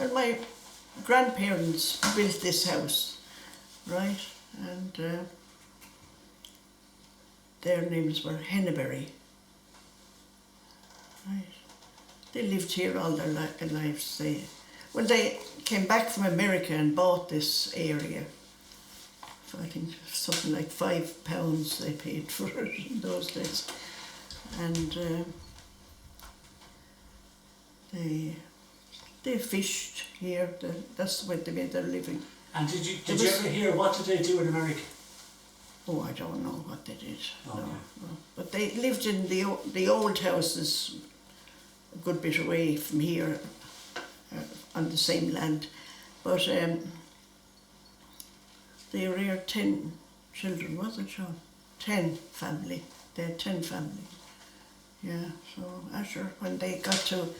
Well, my grandparents built this house, right? And their names were Henneberry. Right. They lived here all their lives. When they came back from America and bought this area, I think something like £5 they paid for it in those days. And they fished here. That's the way they made their living. And did you ever hear what did they do in America? Oh, I don't know what they did. Okay. No. But they lived in the old houses a good bit away from here, on the same land. But they reared 10 children, wasn't it, Sean? 10 family. They had 10 family. Yeah, so after when they got to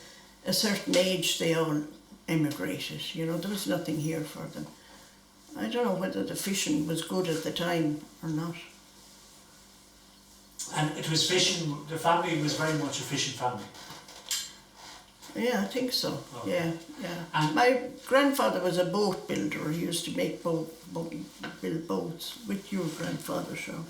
a certain age, they all emigrated. You know, there was nothing here for them. I don't know whether the fishing was good at the time or not. And it was fishing, the family was very much a fishing family. Yeah, I think so. Okay. Yeah. And my grandfather was a boat builder. He used to make build boats. With your grandfather, Sean?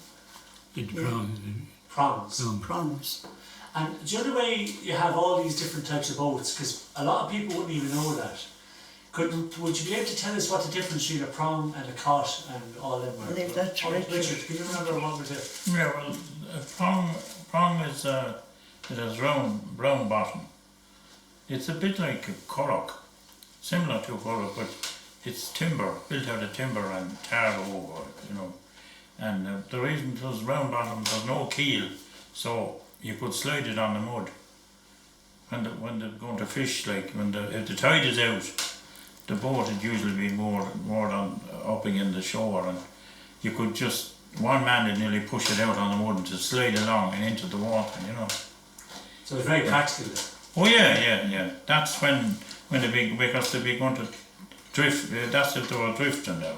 Prawns. Prawns. And the other way you have all these different types of boats, because a lot of people wouldn't even know that. Would you be able to tell us what the difference between a prawn and a cot and all them were? I think that's right. Richard, can you remember what was it? Yeah, well, a prawn is it has round brown bottom. It's a bit like a curragh, similar to a curragh, but it's timber, built out of timber and tarred over, you know. And the reason it was round bottom, there's no keel, so you could slide it on the mud. When they're going to fish, like if the tide is out, the boat would usually be more than upping in the shore, and you could just, one man would nearly push it out on the mud and to slide along and into the water, you know. So it's very practical. Oh yeah. That's when because they'd be going to drift. That's if they were drifting now,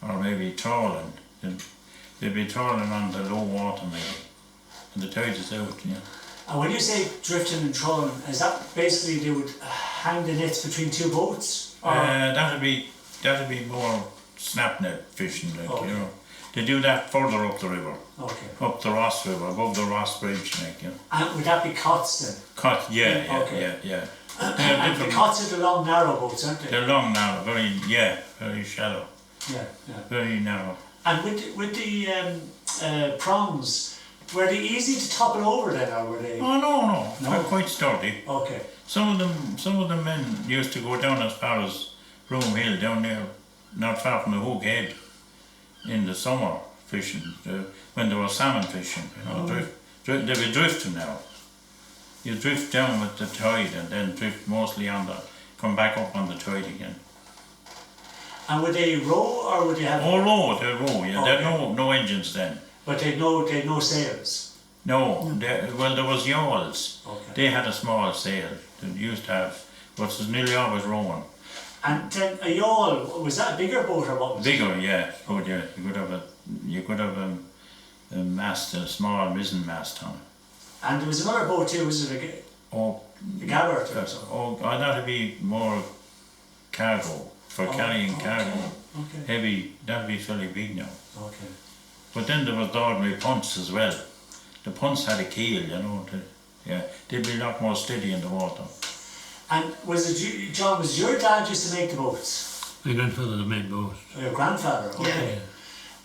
or maybe trawling. They'd be trawling on the low water maybe, and the tide is out. Yeah. And when you say drifting and trawling, is that basically they would hang the nets between two boats? That'd be more snap net fishing, like, okay. You know. They do that further up the river. Okay. Up the Ross River, above the Ross Bridge, like, you know. And would that be cots then? Cot, yeah. And the cots are the long, narrow boats, aren't they? They're long, narrow, very shallow. Yeah. Very narrow. And with the prawns, were they easy to topple over then, or were they? Oh no. They're quite sturdy. Okay. Some of the men used to go down as far as Broom Hill, down there, not far from the Hook Head, in the summer fishing, when there was salmon fishing, you know, they'd be drifting now. You drift down with the tide and then drift mostly come back up on the tide again. And would they row or would they have? Oh, they row, yeah. Okay. They had no engines then. But they'd no sails? No, there was yawls. Okay. They had a small sail, they used to have, but it was nearly always rowing. And then a yawl, was that a bigger boat or what was Bigger, it? yeah. Good, yeah. You could have a mast, a small mizzen mast on it. And there was another boat too, was it a gabbert or something? Oh, that'd be more cargo, for carrying cargo. Okay. Heavy, that'd be fairly big now. Okay. But then there was the ordinary punts as well. The punts had a keel, you know. They'd be a lot more steady in the water. And John, was your dad used to make the boats? My grandfather made boats. Your grandfather, okay. Yeah.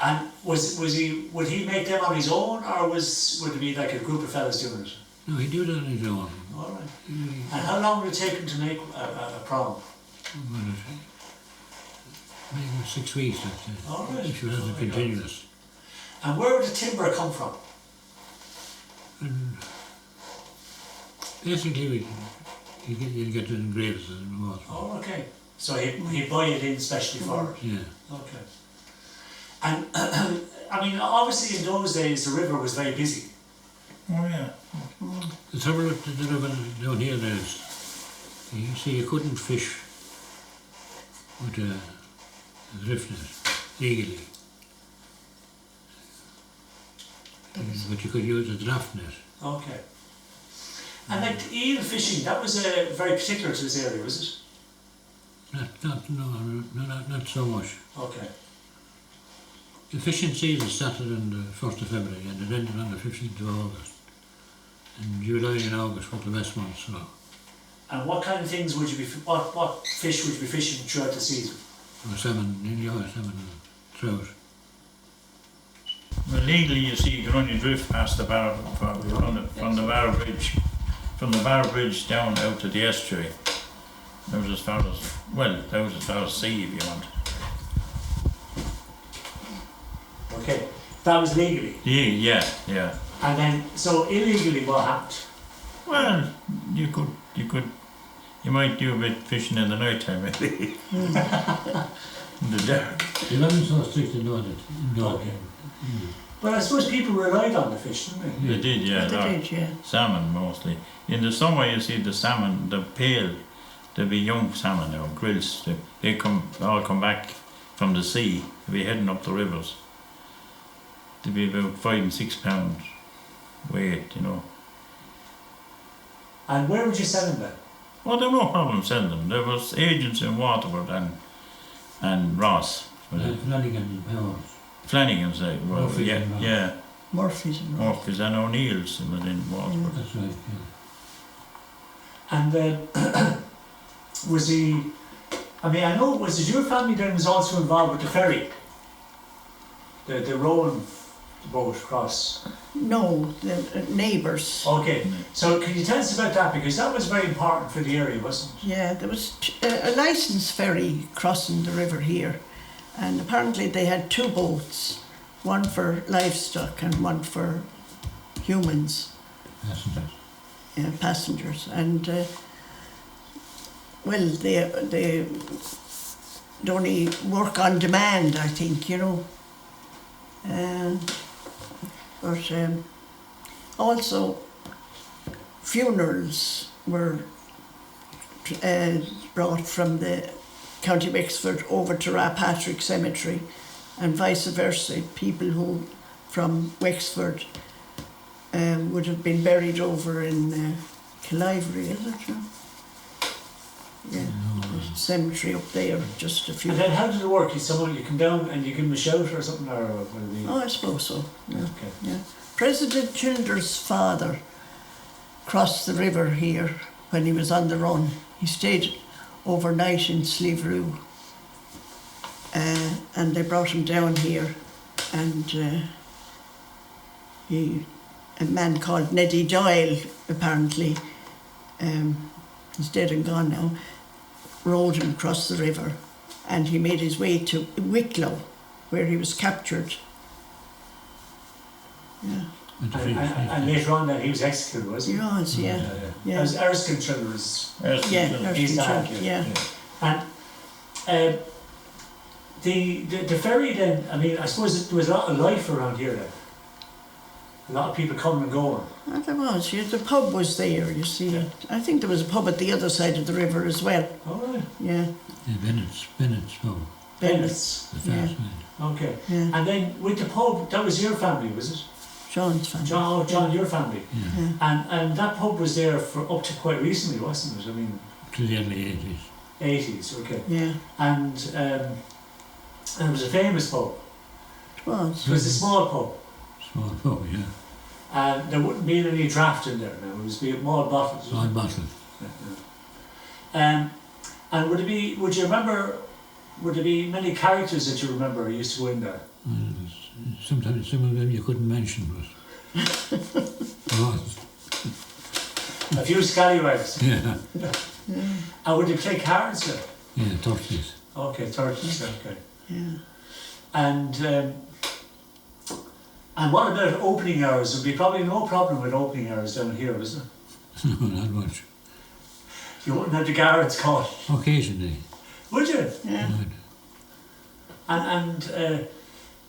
And would he make them on his own, or would it be like a group of fellas doing it? No, he did it on his own. All right. And how long would it take him to make a prawn? Maybe 6 weeks, I'd say. All right. If you have it continuous. And where would the timber come from? And basically, you get it in graves and water. Oh, okay. So he'd buy it in specially for it? Yeah. Okay. And, I mean, obviously in those days the river was very busy. Oh yeah. The trouble with the river down here is, you see, you couldn't fish with a drift net legally. But you could use a draft net. Okay. And like eel fishing, that was very particular to this area, was it? Not so much. Okay. The fishing season started on the 1st of February and it ended on the 15th of August. And July and August were the best months. So. And what kind of things would you be, what fish would you be fishing throughout the season? There was salmon, salmon and trout. Well, legally, you see, you can only drift past the Barrow, from the Barrow Bridge, from the Barrow Bridge down out to the estuary. That was as far as, well, that was as far as sea, if you want. Okay, that was legally. Yeah. And then, so illegally, what happened? Well, you might do a bit fishing in the night time, maybe. In the dark. They weren't so strict in it. Okay. But I suppose people relied on the fish, didn't they? They did, yeah. They did, yeah. Salmon mostly. In the summer, you see the salmon, the pale, there'll be young salmon now, grills. They all come back from the sea. They'll be heading up the rivers. They'll be about 5 and 6 pounds weight, you know. And where would you sell them then? Well, there were no problem selling them. There was agents in Waterford and Ross. Flanagan and Powers. Flanagan's, well, Murphy's yeah, and Ross. yeah. Murphy's and Ross. Murphy's and O'Neill's within Waterford. That's right, yeah. And was he, I mean, I know, was it your family then was also involved with the ferry? The rowing boat across? No, the neighbours. Okay, so can you tell us about that? Because that was very important for the area, wasn't it? Yeah, there was a licensed ferry crossing the river here, and apparently they had 2 boats, one for livestock and one for humans, Passengers. passengers. And well, they only work on demand, I think, you know. But also funerals were brought from the County Wexford over to Patrick Cemetery, and vice versa. People who from Wexford would have been buried over in Slieverue, is it? Yeah, the cemetery up there, just a few. And then how did it work? You come down and you give them a shout or something, or what do you mean? Oh, I suppose so. Yeah. Okay. Yeah. President Childers' father crossed the river here when he was on the run. He stayed overnight in Slieverue, and they brought him down here, and a man called Neddy Doyle, apparently, he's dead and gone now, rowed him across the river, and he made his way to Wicklow, where he was captured. Yeah. And later on then he was executed, was he? He was, yeah. Yeah. As Erskine Childers. Yeah, He's Erskine, that, yeah. And the ferry then, I mean, I suppose there was a lot of life around here then. A lot of people coming and going. And there was, yeah, the pub was there, you see. Yeah. I think there was a pub at the other side of the river as well. All right. Yeah. Yeah, Bennett's pub. Bennett's. The Yeah. fast man. Okay. Yeah. And then with the pub, that was your family, was it? John's family. John, your family. Yeah. Yeah. And that pub was there for up to quite recently, wasn't it? I mean, To the early 80s. 80s, okay. Yeah, And it was a famous pub. it was. It was a small pub. Small pub, yeah. And there wouldn't be any draft in there now. It was be more bottles. Small bottle. And would you remember, would there be many characters that you remember who used to go in there? Sometimes some of them you couldn't mention, but A few scallywags. yeah, And would they play cards there? yeah, turkeys. Okay, 30s, okay. Yeah. And what about opening hours? There'd be probably no problem with opening hours down here, is there? No, not much. You wouldn't have the guards caught, Occasionally. would you? Yeah. Good.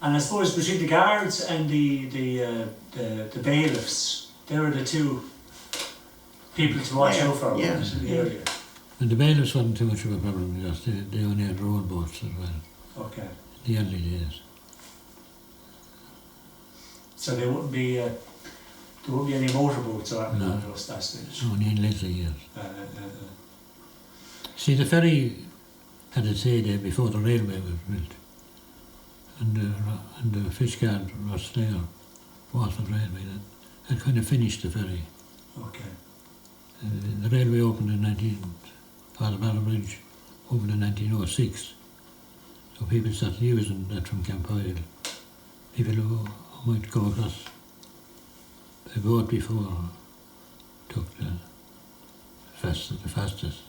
And I suppose between the guards and the bailiffs, they were the two people to watch out for Yeah, in the yeah. area. And the bailiffs wasn't too much of a problem because they only had rowing boats as well, Okay. in the early days. So there wouldn't be any motorboats or No. anything at that stage. Only in later years. Uh, See, the ferry had its heyday before the railway was built. And the fish guard was there, Waterford Railway, that had kind of finished the ferry. Okay. The railway opened in Haberlin Bridge opened in 1906. So people started using that from Camp Oil. People who might go across by boat before took the fastest.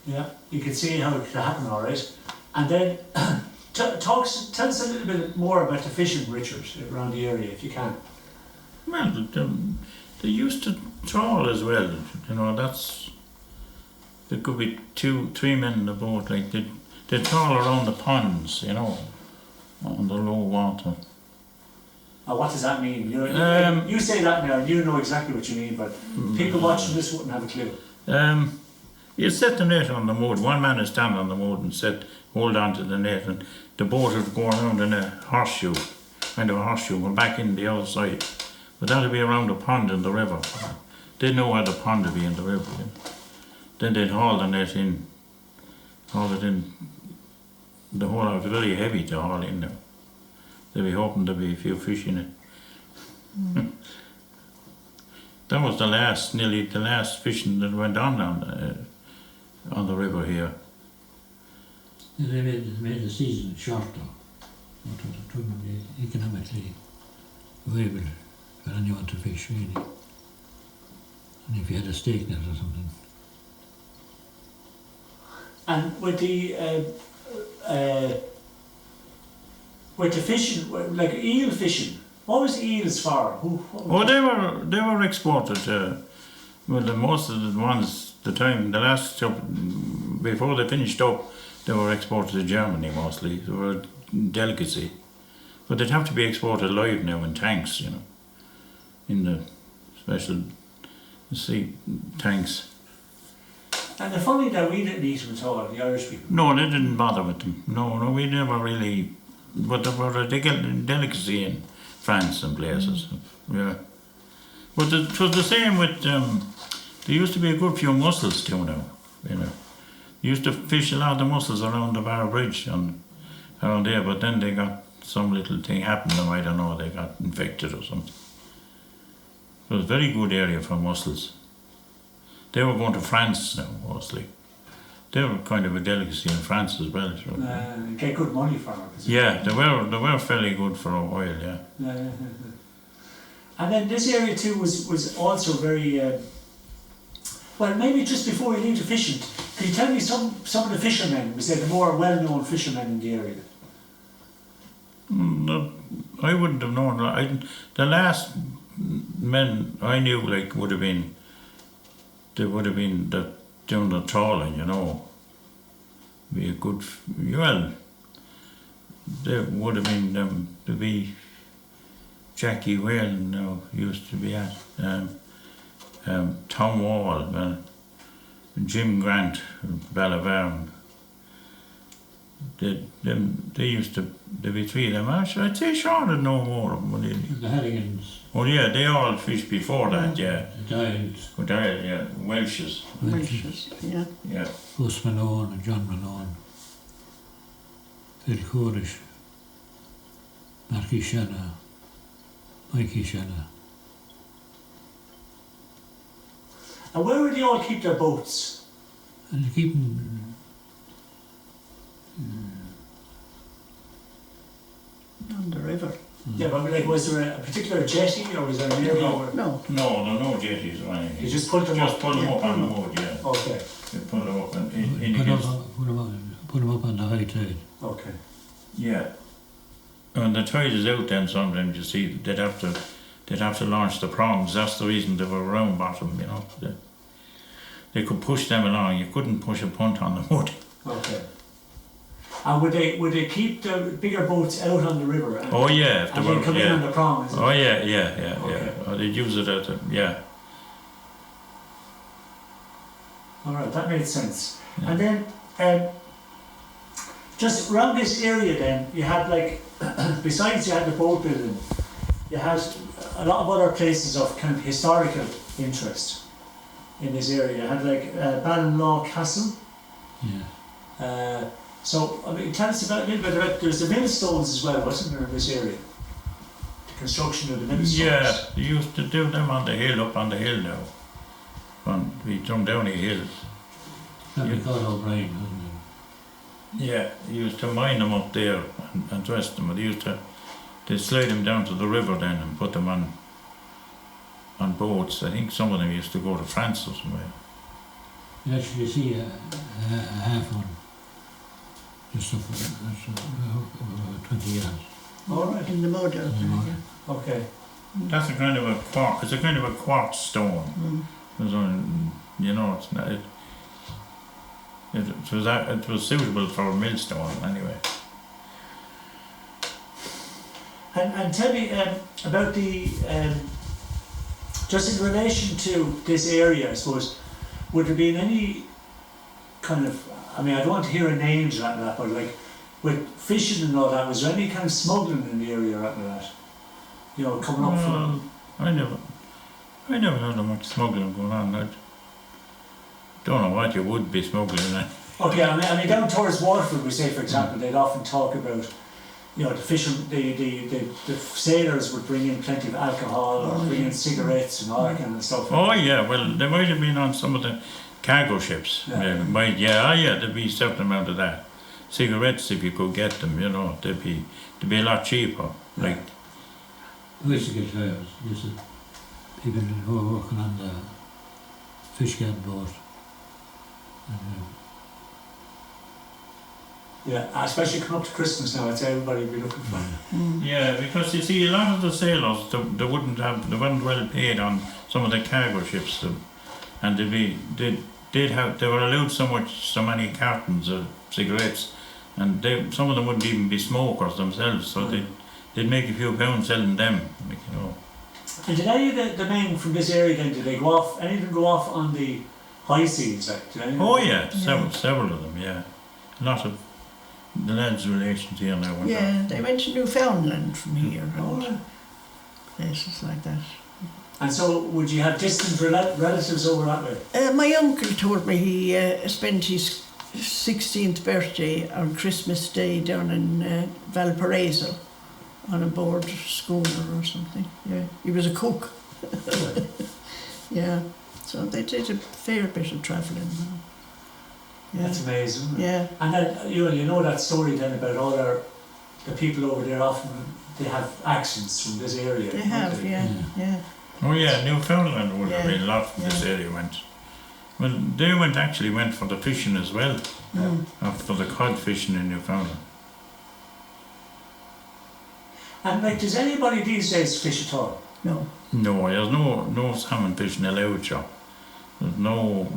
Yeah, you can see how it could happen, all right. And then tell us a little bit more about the fishing, Richard, around the area, if you can. Well, they used to trawl as well, you know, there could be 2-3 men in the boat, like they trawl around the ponds, you know, on the low water. Now, what does that mean? You say that now, and you know exactly what you mean, but people watching this wouldn't have a clue. You set the net on the mud, one man is standing on the mud and hold on to the net, and the boat would go around in a horseshoe, kind of a horseshoe, go back in the other side. But that would be around the pond in the river. They'd know where the pond would be in the river. You know. Then they'd haul the net in, haul it in. The haul out was very heavy to haul in now. They'd be hoping there'd be a few fish in it. That was nearly the last fishing that went on the river here. They made the season shorter, but it wouldn't be economically viable for anyone to fish, really. And if you had a stake net or something. And with the fishing, like eel fishing, what was eels for? They were exported. Most of the ones, the last job, before they finished up, they were exported to Germany mostly. They were a delicacy. But they'd have to be exported live now in tanks, you know, in the special sea tanks. And the funny that we didn't eat them at all, the Irish people. No, they didn't bother with them. No, we never really. But they were a delicacy in France and places. Yeah. But it was the same with. There used to be a good few mussels too now. You know, they used to fish a lot of the mussels around the Barrow Bridge and around there. But then they got some little thing happened to them. I don't know. They got infected or something. It was a very good area for mussels. They were going to France now mostly. They were kind of a delicacy in France as well. So. Get good money for them. Yeah, they were fairly good for a while, yeah. And then this area too was also very, well, maybe just before we leave the fishing, can you tell me some of the fishermen, we say the more well-known fishermen in the area? I wouldn't have known. The last men I knew would have been doing the trawling, you know. Be a good, well, there would have been, to be Jackie Whalen now used to be at, Tom Wall, Jim Grant, Ballavarn. They used to, there'd be 3 of them. I'd say Sean would know more of them. The Harringans. Oh yeah, they all fished before that, yeah. The Dials. Yeah, Welshes. Yeah. Yeah. Gus Malone and John Malone. Phil Corish. Marky Shanna. Mikey Shanna. And where would they all keep their boats? And they keep them On the river. Yeah, but like, was there a particular jetty or was there an area where... No. No, there are no jetties or anything. You just put them up? Just put them up on the mud, yeah. Okay. You put them up put them up on the high tide. Okay. Yeah. When the tide is out then sometimes you see they'd have to launch the prongs. That's the reason they were round bottom, you know. They could push them along. You couldn't push a punt on the mud. Okay. And would they keep the bigger boats out on the river? And, oh yeah, if and they were, they'd come in on the prong, is it? Oh yeah. Okay. Oh, they'd use it at yeah. Alright, that made sense. Yeah. And then, just around this area then, you had like, besides you had the boat building, you had a lot of other places of kind of historical interest. in this area. You had like Ballinlaw Castle. Yeah. So, I mean, tell us a little bit about, there's the millstones as well, wasn't there, in this area? The construction of the millstones. Yeah, they used to do them on the hill, up on the hill now. When we come down the hill. That we called O'Brien, wasn't it? Yeah, they used to mine them up there and dress them. They'd slide them down to the river then and put them on boats. I think some of them used to go to France or somewhere. You actually see a half one. Just about 20 yards. All right. In the mud out there. mud. Yeah. Okay. That's a kind of a quartz. It's a kind of a quartz stone. It's on, you know, it's not. It was suitable for a millstone anyway. And tell me about the, just in relation to this area, I suppose, would there be any kind of, I mean, I don't want to hear names or anything like that, but like with fishing and all that, was there any kind of smuggling in the area or anything like that? You know, coming up from... I never heard of much smuggling going on. I don't know what you would be smuggling in. Okay, I mean down towards Waterford, we say, for example, they'd often talk about, you know, the fishing, the sailors would bring in plenty of alcohol or bring in cigarettes and all that kind of stuff. Oh yeah, well they might have been on some of the cargo ships. Yeah. There'd be a certain amount of that. Cigarettes, if you could get them, you know, they'd be a lot cheaper. Yeah. Like We used to get drivers. This is people who were working on the fish guard boat. And, Yeah, especially coming up to Christmas now, I'd say everybody would be looking for it. yeah, because you see, a lot of the sailors they weren't well paid on some of the cargo ships, and they were allowed so many cartons of cigarettes, and some of them wouldn't even be smokers themselves, so they'd make a few pounds selling them, like, you know. And did any of the men from this area then, did they go off, any of them go off on the high seas? Like, did any of them? Oh yeah, several of them, yeah. A lot of the lads' relations here now went Yeah, off. they went to Newfoundland from here Oh, and yeah. places like that. And so, would you have distant relatives over that way? My uncle told me he spent his 16th birthday on Christmas Day down in Valparaiso on a board schooner or something. Yeah, he was a cook. Yeah, so they did a fair bit of travelling. Yeah. That's amazing, isn't it? Yeah. And then, you know that story then about all the people over there, often they have accents from this area. They don't have, they? yeah. Oh yeah, Newfoundland would have Yeah, been a lot from this yeah. area went. Well, they went for the fishing as well, for the cod fishing in Newfoundland. And like, does anybody these days fish at all? No. No, there's no salmon fishing allowed, Joe. There's no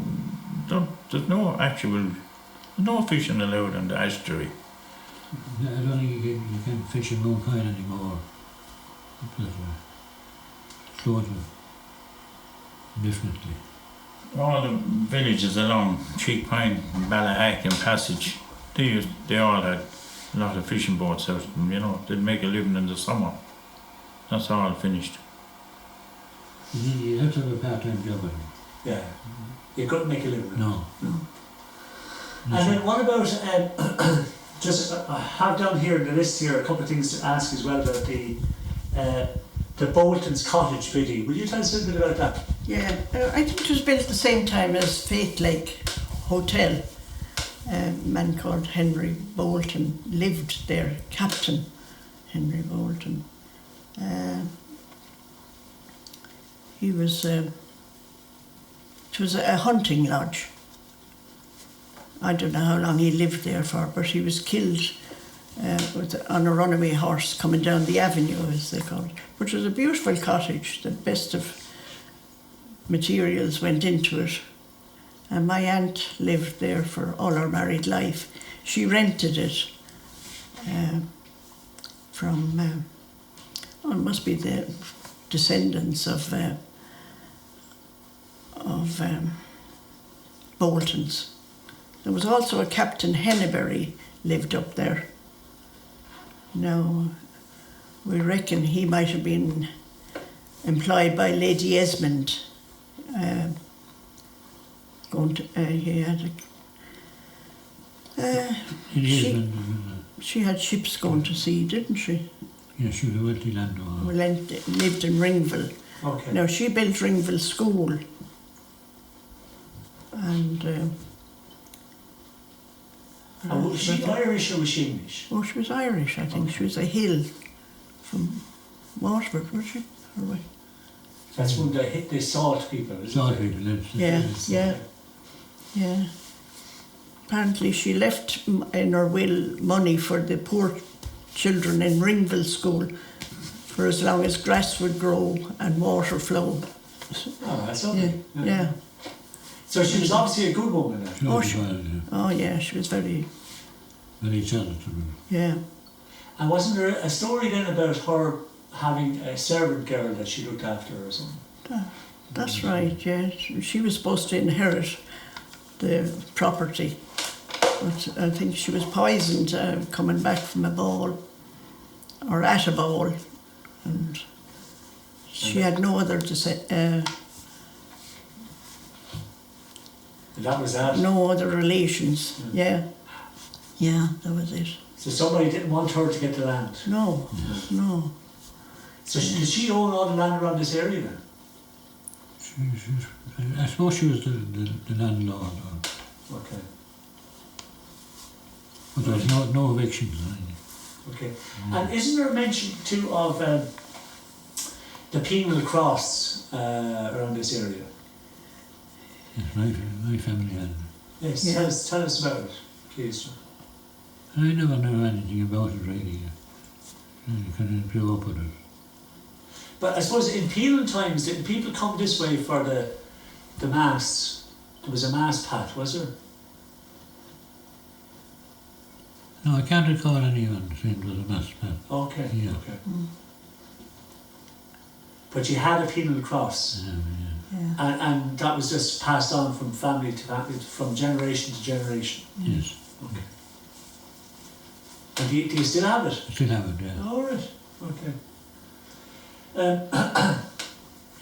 fishing allowed in the estuary. I don't think you can fish in Mount Pine anymore. Closed definitely. All the villages along Cheek Pine, Ballahack and Passage, they all had a lot of fishing boats out, and you know, they'd make a living in the summer. That's all finished. You have to have a part-time job with them. Yeah. You couldn't make a living. No. And then what about, just I have down here in the list here a couple of things to ask as well about the Bolton's Cottage Biddy. Will you tell us a little bit about that? Yeah, I think it was built at the same time as Faith Lake Hotel. A man called Henry Bolton lived there, Captain Henry Bolton. He was, it was a hunting lodge. I don't know how long he lived there for, but he was killed on a runaway horse coming down the avenue, as they called it. Which was a beautiful cottage. The best of materials went into it. And my aunt lived there for all her married life. She rented it from, it must be the descendants of Boltons. There was also a Captain Henneberry lived up there. Now, we reckon he might have been employed by Lady Esmond going to, he had she had ships going to sea, didn't she? Yeah, she was a wealthy landowner. Lived in Ringville. Okay. Now she built Ringville School, and was she Irish or was she English? oh, she was Irish, I think. She was a hill from Waterford, was she? Or what? That's when they hit the salt people, isn't Salt it? people lived. Yeah, Yes, yeah, okay. yeah. Apparently she left in her will money for the poor children in Ringville School for as long as grass would grow and water flow. Oh, that's Yeah, lovely. yeah. So she was obviously a good woman then. She Oh, was she- well, yeah. Oh yeah, she was very, Very charitable. yeah. And wasn't there a story then about her having a servant girl that she looked after or something? That's right, yeah. She was supposed to inherit the property, but I think she was poisoned coming back from a ball, or at a ball, and she had no other That was that. no other relations. Yeah, yeah, that was it. So somebody didn't want her to get the land. No, no. So did she own all the land around this area then? I suppose she was the landlord. Okay. But there was no evictions or anything. Okay. And isn't there a mention too of the penal cross around this area? Yes, my family had it. Yes, Yeah. tell us about it, please. I never knew anything about it really. I kind of grew up with it. But I suppose in penal times, did people come this way for the mass? There was a mass pat, was there? No, I can't recall anyone saying it was a mass pat. Okay, Yeah. okay. But you had a penal cross, Yeah. Yeah. and that was just passed on from family to family, from generation to generation. Yes, Okay. And do you still have it? I still have it, yeah. All right. Okay.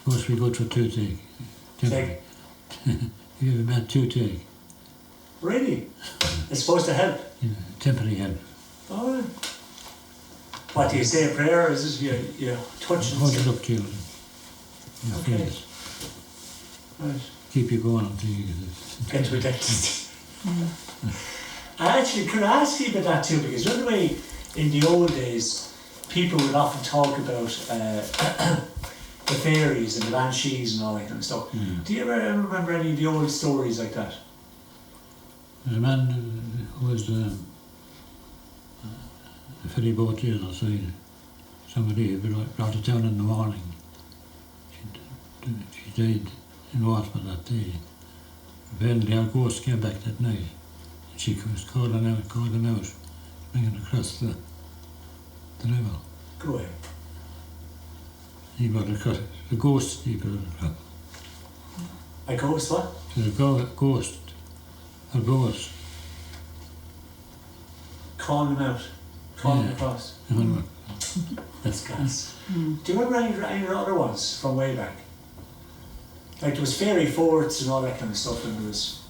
Supposed to be good for toothache. Temporary. You have a bad toothache. Really? It's supposed to help. Yeah, temporary help. All right. What do you say a prayer? Or is it you touch and Hold it say? up to your Okay. face. Right. Keep you going until you get it. Get to a dentist. I actually could ask you about that too, because the other way in the old days, people would often talk about the fairies and the banshees and all that kind of stuff. Mm. Do you ever remember any of the old stories like that? There's a man who was a ferry boat the other side. Somebody brought it down in the morning. She died in Waterford that day. Apparently our ghost came back that night. And she was calling out, bringing across the river. Go ahead. He brought across, the ghost he brought across. A ghost what? The ghost, a ghost. Calling them out. Calling them Yeah. across. That's gas. Do you remember any other ones from way back? Like there was fairy forts and all that kind of stuff, and there was.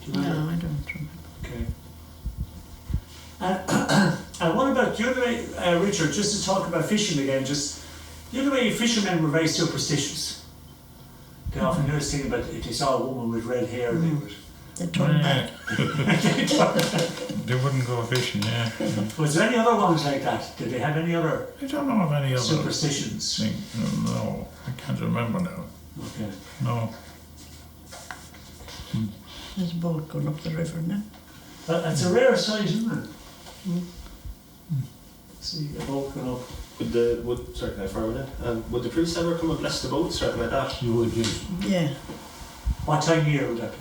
Do you No, remember? I don't remember. Okay. And what about the other way, Richard? Just to talk about fishing again, just the other way, fishermen were very superstitious. They often used to think about if they saw a woman with red hair, they would. They turned back. They wouldn't go fishing, yeah. Was there any other ones like that? Did they have any other I don't know of any other superstitions? thing. No, I can't remember now. Okay. No. There's a boat going up the river now. That's a rare sight, isn't it? See a boat going up. Sorry, can I follow that? Would the priest ever come and bless the boats or anything like that? You would, yes. Yeah. What time of year would that be?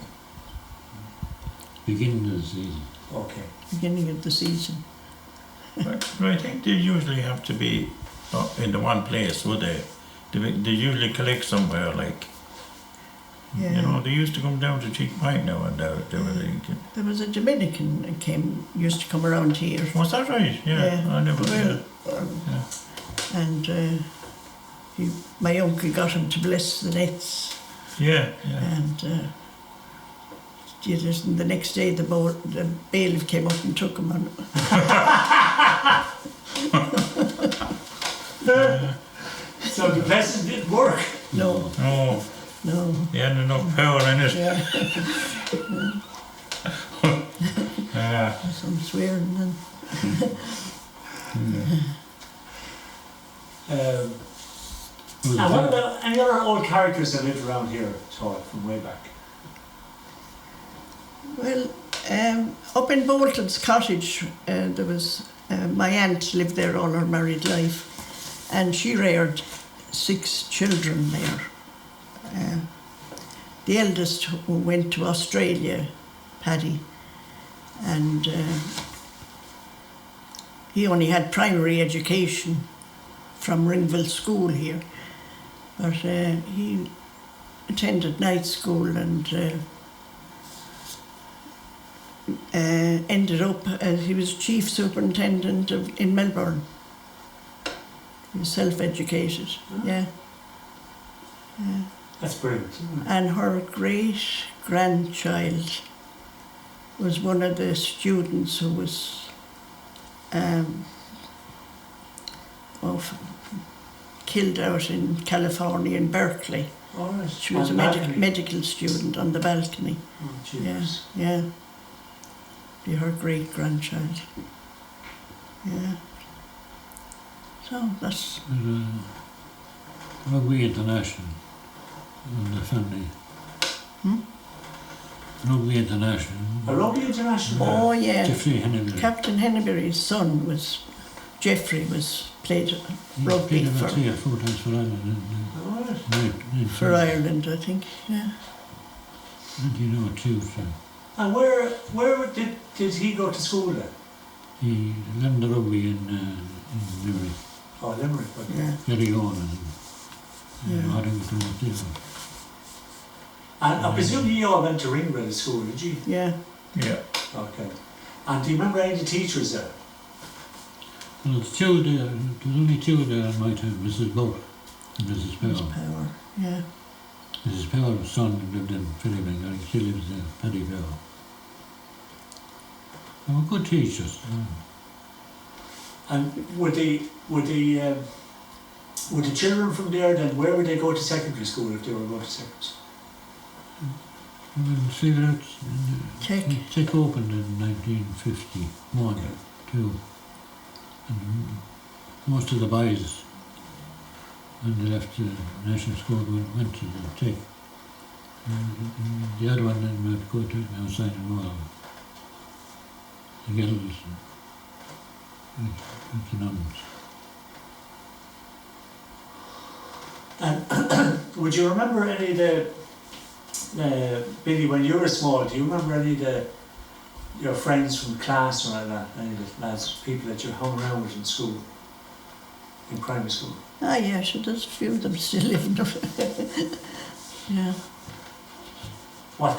Beginning of the season. Okay. Beginning of the season. But I think they usually have to be in the one place, would they? They usually collect somewhere, like, Yeah. you know, they used to come down to Cheek Point now and they were thinking. There was a Dominican that used to come around here. Was that right? Yeah, I never Well, yeah. and my uncle got him to bless the nets, Yeah, yeah. and did it, and the next day the bailiff came up and took him on. So the blessing didn't work. No, Oh, no. he had enough power in it. Yeah, Yeah. some swearing then. And what about any other old characters that lived around here at all from way back? Well, up in Bolton's cottage, there was my aunt lived there all her married life, and she reared 6 children there. The eldest went to Australia, Paddy, and he only had primary education from Ringville School here, but he attended night school and ended up as he was chief superintendent in Melbourne. He was self-educated, yeah. That's brilliant. And her great-grandchild was one of the students who was killed out in California, in Berkeley. All right. She was On a the balcony. medical student on the balcony. Oh, Yeah, jeez. yeah. Be her great-grandchild. Yeah. So that's, Rugby International in the family. Rugby International. A rugby international. oh yeah. Jeffrey Henneberry. Captain Henneberry's son was, Jeffrey played He rugby played about for 3 or 4 times for Ireland. All right. for Ireland, I think. Yeah. 1902. So And where did he go to school then? he learned the rugby in Limerick. Oh, Limerick. Okay. Yeah. Very on and Yeah. Haberlin was there. And I presume you all went to Ringville School, did you? Yeah. Yeah. Okay. And do you remember any of the teachers there? Well, there's 2 there. There's only 2 there in my time. Mrs. Buck and Mrs. His Powell. power. Yeah. Mrs. Powell's son lived in Ferry, and she lives there, Paddy Powell. They were good teachers. And would the children from there then, where would they go to secondary school if they were going to secondary school? Slieverue Tech. opened in 1951, 2. And most of the boys, when they left the national school, went to the Tech. And the other one then would go to outside and Royal. The girls and the nuns. And would you remember any of the, Billy, when you were small, do you remember any of your friends from class or like that? Any of the lads, people that you hung around with in school, in primary school? Ah, yeah, so there's a few of them still living. Yeah. What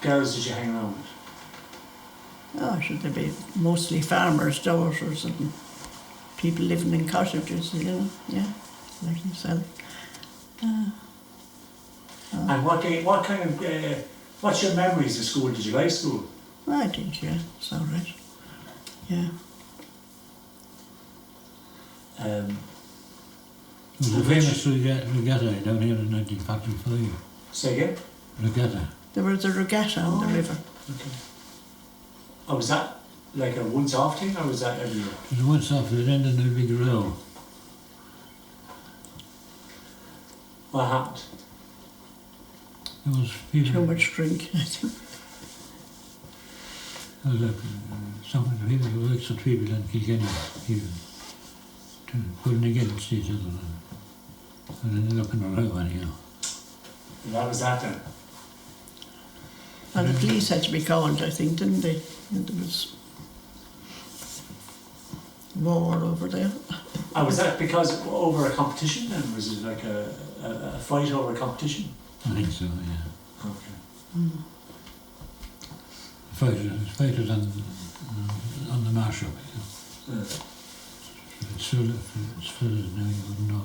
girls did you hang around with? Oh, should they be mostly farmers' daughters and people living in cottages, you know? Yeah, like myself. And what's your memories of school? Did you like school? I did, yeah, it's all right. Yeah. There was a famous regatta down here in 1945. Say again? Regatta. There was a regatta on the river. Okay. Oh, was that like a once-off thing, or was that every year? It was once off, it ended in a big row. What happened? There was people. Too much drink, I think. There was some people who worked for people in Kilkenny, pulling against each other. And ended up in a row anyhow. And that was that then? And the police had to be called, I think, didn't they? And there was war over there. And was that because over a competition then? Was it like a fight over a competition? I think so, yeah. Okay. Fighters on the marsh up. Yeah. If it's filled now, you wouldn't know.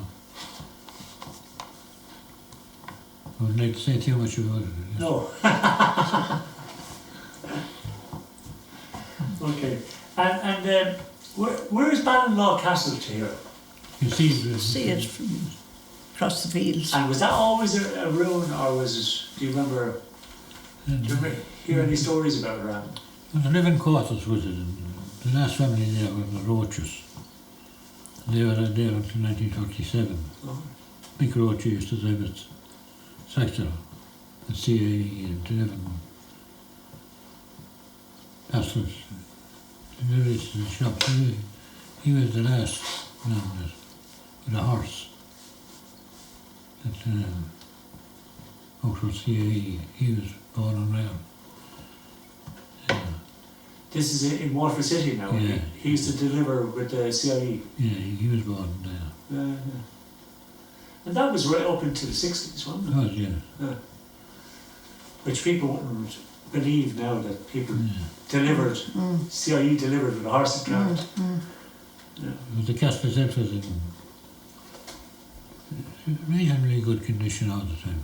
I wouldn't like to say too much about it. No. Okay. And where is Ballinlaw Castle to here? You see, See it from across the fields. And was that always a ruin, or was it? Do you remember hear any stories about it around? the living quarters was it. The last family there were the Roaches. They were there until 1937. Oh. Big Roach used to live at sector, the CAE and 11 pastors. The various shops. He was the last man with a horse. At Waterford CAE, he was born and reared. This is in Waterford City now. Yeah. He used to deliver with the CIE. Yeah, he was born there. Yeah. And that was right up into the 60s, wasn't it? It was, yeah. Which people wouldn't believe now, that people Yeah. delivered, CIE delivered with a horse and cart. Yeah. But the castle itself was in reasonably good condition all the time.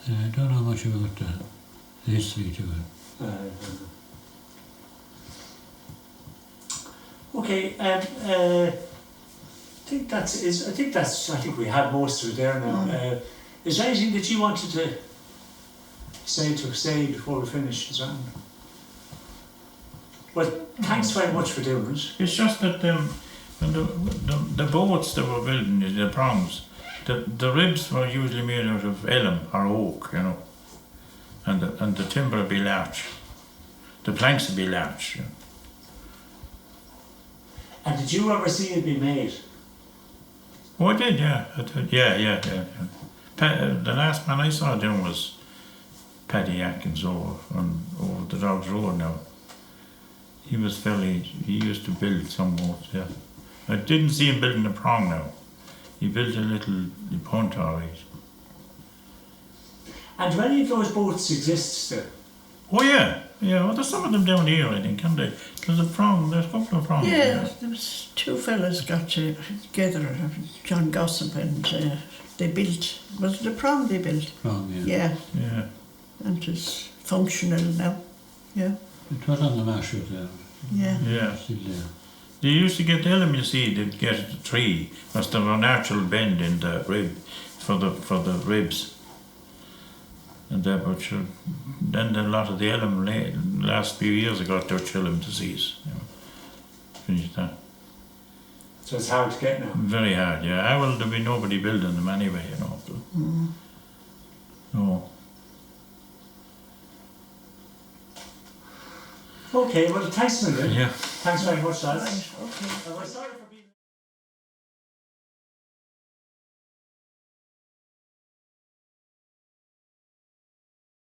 I don't know much about the history to it. Okay, I think we have most of it there now. Is there anything that you wanted to say before we finish? Is that? Well, thanks very much for doing it. It's just that when the boats that were building, the prongs, the ribs were usually made out of elm or oak, you know, and the timber would be larch. The planks would be larch. You know. And did you ever see it be made? Oh, I did, yeah. I did. Yeah. The last man I saw doing was Paddy Atkins over the Dogs Road now. He used to build some boats, yeah. I didn't see him building a prong now. He built a little punt, all right. And do any of those boats exist still? Oh, yeah. Well, there's some of them down here, I think, can't they? There's a couple of prongs. Yeah, there was two fellas got together, John Gossip, and they built, was it a prom they built? Prom, yeah. Yeah. And it's functional now, yeah. It was on the marsh there. Yeah. Still there. They used to get the elm, you see, they'd get a tree, because there was a natural bend in the rib, for the ribs. And then a lot of the elm, last few years ago, Dutch elm disease. You know. Finished that. So it's hard to get now? Very hard, yeah. Well, there'll be nobody building them anyway, you know. No. Okay, well, thanks, Mildred. Yeah. Thanks very much, lads. Right, okay. Sorry.